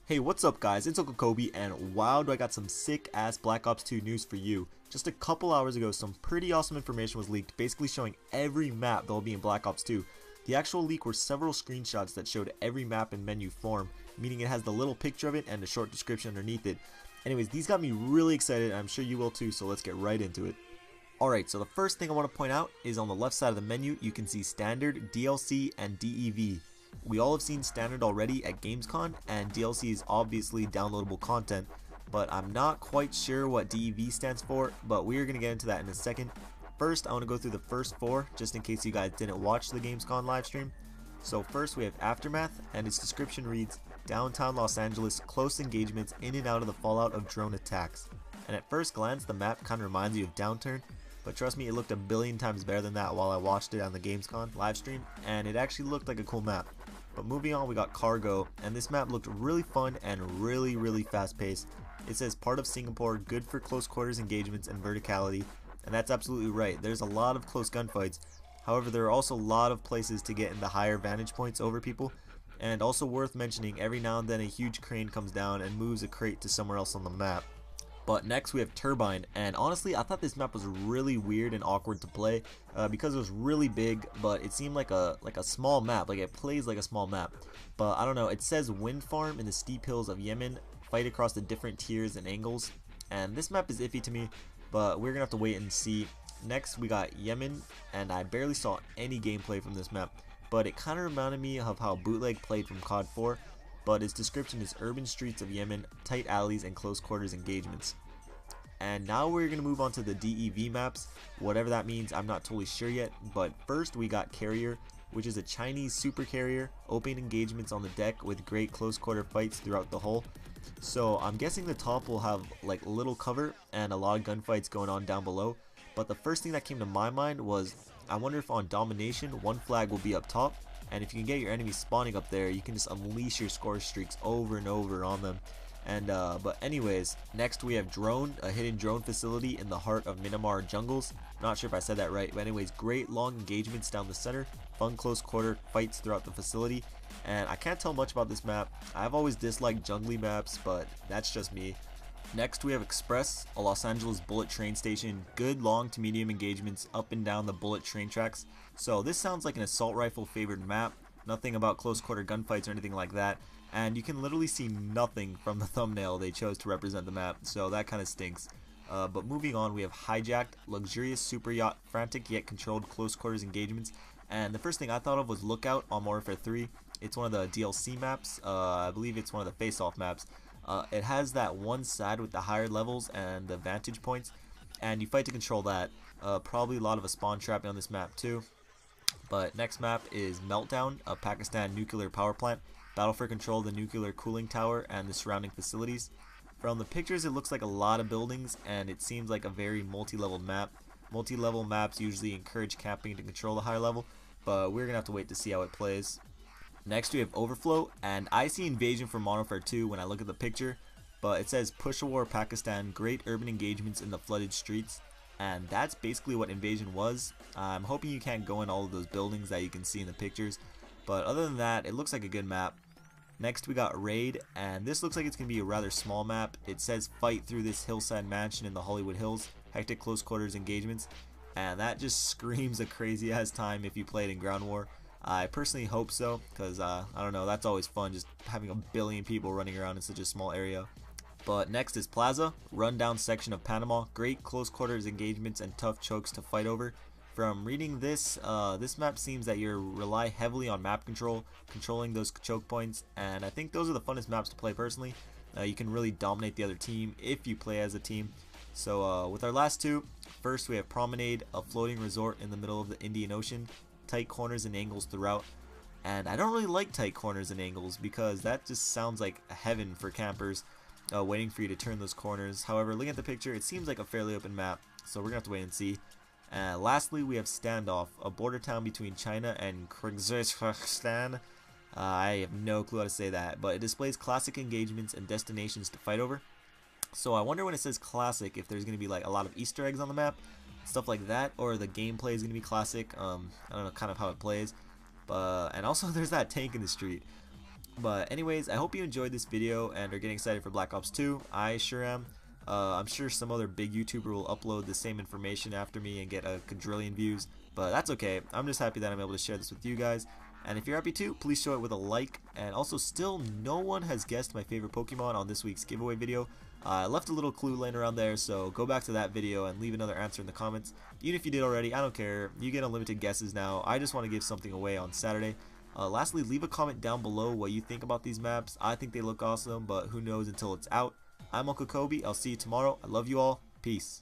Hey, what's up guys, it's Uncle Kobe, and wow do I got some sick ass Black Ops 2 news for you. Just a couple hours ago, some pretty awesome information was leaked, basically showing every map that will be in Black Ops 2. The actual leak were several screenshots that showed every map in menu form, meaning it has the little picture of it and a short description underneath it. Anyways, these got me really excited, and I'm sure you will too, so let's get right into it. Alright, so the first thing I want to point out is on the left side of the menu, you can see Standard, DLC, and DEV. We all have seen Standard already at Gamescom, and DLC is obviously downloadable content, but I'm not quite sure what DEV stands for, but we are going to get into that in a second. First, I want to go through the first four, just in case you guys didn't watch the Gamescom livestream. So first we have Aftermath, and its description reads, Downtown Los Angeles, close engagements in and out of the fallout of drone attacks. And at first glance, the map kind of reminds you of Downturn, but trust me, it looked a billion times better than that while I watched it on the Gamescom livestream, and it actually looked like a cool map. But moving on, we got Cargo, and this map looked really fun and really fast paced. It says part of Singapore, good for close quarters engagements and verticality, and that's absolutely right. There's a lot of close gunfights. However, there are also a lot of places to get in the higher vantage points over people, and also worth mentioning, every now and then a huge crane comes down and moves a crate to somewhere else on the map. But next we have Turbine, and honestly I thought this map was really weird and awkward to play because it was really big, but it seemed like a small map, like it plays like a small map. But I don't know, it says wind farm in the steep hills of Yemen, fight across the different tiers and angles, and this map is iffy to me, but we're gonna have to wait and see. Next we got Yemen, and I barely saw any gameplay from this map, but it kind of reminded me of how Bootleg played from COD 4. But its description is urban streets of Yemen, tight alleys, and close quarters engagements. And now we're going to move on to the DEV maps. Whatever that means, I'm not totally sure yet, but first we got Carrier, which is a Chinese super carrier, open engagements on the deck with great close quarter fights throughout the hull. So I'm guessing the top will have like little cover and a lot of gunfights going on down below, but the first thing that came to my mind was, I wonder if on Domination, one flag will be up top, and if you can get your enemies spawning up there, you can just unleash your score streaks over and over on them. And but anyways, next we have Drone, a hidden drone facility in the heart of Myanmar jungles. Not sure if I said that right, but anyways, great long engagements down the center, fun close quarter fights throughout the facility. And I can't tell much about this map. I've always disliked jungly maps, but that's just me. Next we have Express, a Los Angeles bullet train station, good long to medium engagements up and down the bullet train tracks. So this sounds like an assault rifle favored map, nothing about close quarter gunfights or anything like that, and you can literally see nothing from the thumbnail they chose to represent the map, so that kind of stinks. But moving on, we have Hijacked, luxurious super yacht, frantic yet controlled close quarters engagements, and the first thing I thought of was Lookout on Modern Warfare 3. It's one of the DLC maps, I believe it's one of the face-off maps. It has that one side with the higher levels and the vantage points, and you fight to control that. Probably a lot of a spawn trapping on this map too. But next map is Meltdown, a Pakistan nuclear power plant. Battle for control of the nuclear cooling tower and the surrounding facilities. From the pictures it looks like a lot of buildings, and it seems like a very multi-level map. Multi-level maps usually encourage camping to control the higher level, but we're gonna have to wait to see how it plays. Next we have Overflow, and I see Invasion from Modern Warfare 2 when I look at the picture, but it says Push-a-War Pakistan, great urban engagements in the flooded streets, and that's basically what Invasion was. I'm hoping you can't go in all of those buildings that you can see in the pictures, but other than that, it looks like a good map. Next we got Raid, and this looks like it's going to be a rather small map. It says fight through this hillside mansion in the Hollywood Hills, hectic close quarters engagements, and that just screams a crazy ass time if you play it in Ground War. I personally hope so, because I don't know, that's always fun, just having a billion people running around in such a small area. But next is Plaza, rundown section of Panama, great close quarters engagements and tough chokes to fight over. From reading this, this map seems that you rely heavily on map control, controlling those choke points, and I think those are the funnest maps to play personally. You can really dominate the other team if you play as a team. So with our last two, first we have Promenade, a floating resort in the middle of the Indian Ocean. Tight corners and angles throughout, and I don't really like tight corners and angles because that just sounds like heaven for campers waiting for you to turn those corners. However, looking at the picture, it seems like a fairly open map, so we're gonna have to wait and see. Lastly, we have Standoff, a border town between China and Kyrgyzstan. I have no clue how to say that, but it displays classic engagements and destinations to fight over. So I wonder when it says classic if there's gonna be like a lot of Easter eggs on the map, stuff like that, or the gameplay is gonna be classic. I don't know kind of how it plays, but and also there's that tank in the street. But anyways, I hope you enjoyed this video and are getting excited for Black Ops 2. I sure am. I'm sure some other big YouTuber will upload the same information after me and get a quadrillion views, but that's okay. I'm just happy that I'm able to share this with you guys. And if you're happy too, please show it with a like. And also, still no one has guessed my favorite Pokemon on this week's giveaway video. I left a little clue laying around there, so go back to that video and leave another answer in the comments. Even if you did already, I don't care. You get unlimited guesses now. I just want to give something away on Saturday. Lastly, leave a comment down below what you think about these maps. I think they look awesome, but who knows until it's out. I'm Uncle Kobe. I'll see you tomorrow. I love you all. Peace.